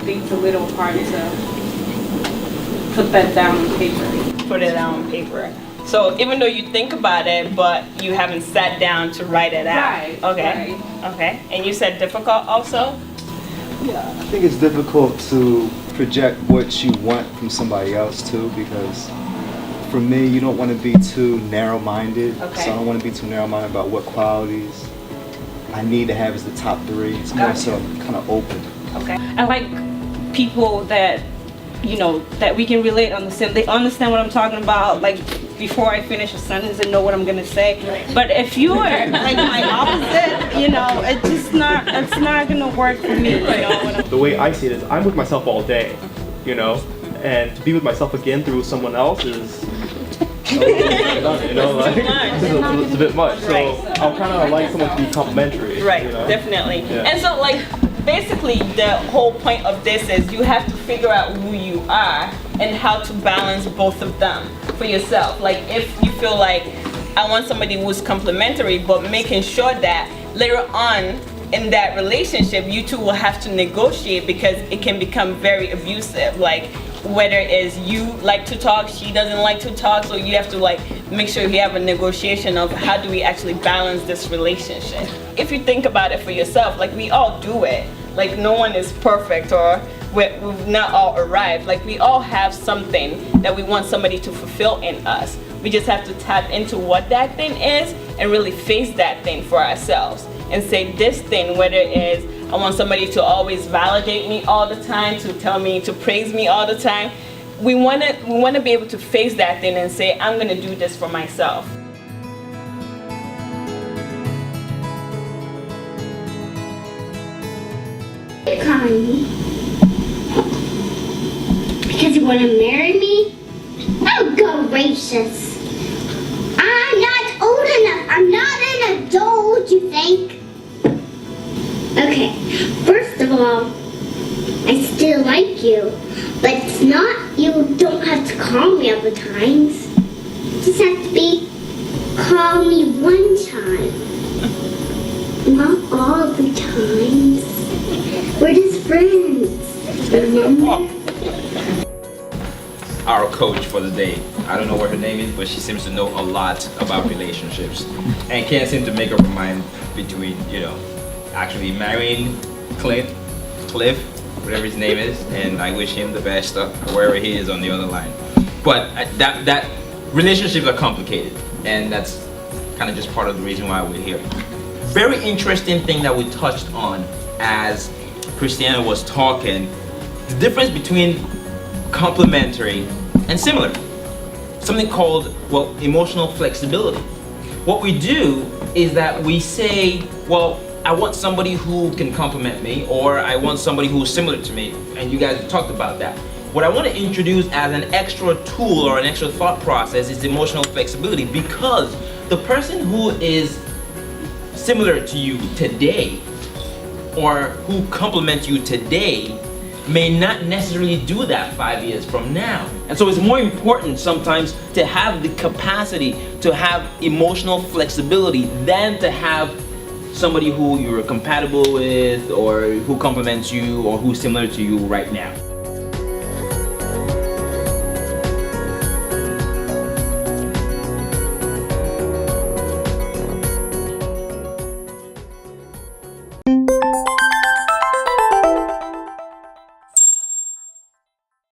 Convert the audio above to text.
think it's a little hard to put that down on paper. Put it down on paper. So even though you think about it, but you haven't sat down to write it out. Right. Okay. Right. Okay. And you said difficult also? Yeah, I think it's difficult to project what you want from somebody else too, because for me, you don't want to be too narrow-minded. Okay. So I don't want to be too narrow-minded about what qualities I need to have as the top 3. It's more so kind of open. Okay. I like people that, you know, that we can relate on the same. They understand what I'm talking about, like before I finish a sentence and know what I'm gonna say. Right. But if you are like my opposite, you know, it's not gonna work for me. You know, The way I see it is I'm with myself all day, you know, and to be with myself again through someone else is, you know, like, it's a bit much. So I'll kind of like someone to be complimentary. Right, you know? definitely. Yeah. And so like basically the whole point of this is you have to figure out who you are and how to balance both of them for yourself. Like if you feel like I want somebody who's complimentary, but making sure that later on in that relationship you two will have to negotiate, because it can become very abusive. Like whether it's you like to talk, she doesn't like to talk, so you have to like make sure you have a negotiation of how do we actually balance this relationship. If you think about it for yourself, like we all do it. Like no one is perfect, or we've not all arrived. Like we all have something that we want somebody to fulfill in us. We just have to tap into what that thing is and really face that thing for ourselves and say this thing, whether it is I want somebody to always validate me all the time, to tell me, to praise me all the time. We want to be able to face that thing and say, I'm going to do this for myself. Crying because you want to marry me? Oh, gracious. I'm not old enough. I'm not an adult, you think? Okay, first of all, I still like you, but it's not, you don't have to call me other times. You just have to call me one time. Not all the times. We're just friends, remember? Our coach for the day. I don't know what her name is, but she seems to know a lot about relationships and can't seem to make up her mind between, you know, actually marrying Cliff, whatever his name is, and I wish him the best wherever he is on the other line. But that relationships are complicated, and that's kind of just part of the reason why we're here. Very interesting thing that we touched on as Christiana was talking, the difference between complementary and similar. Something called, well, emotional flexibility. What we do is that we say, well, I want somebody who can compliment me, or I want somebody who's similar to me, and you guys talked about that. What I want to introduce as an extra tool or an extra thought process is emotional flexibility, because the person who is similar to you today or who compliments you today may not necessarily do that 5 years from now. And so it's more important sometimes to have the capacity to have emotional flexibility than to have somebody who you're compatible with or who compliments you or who's similar to you right now.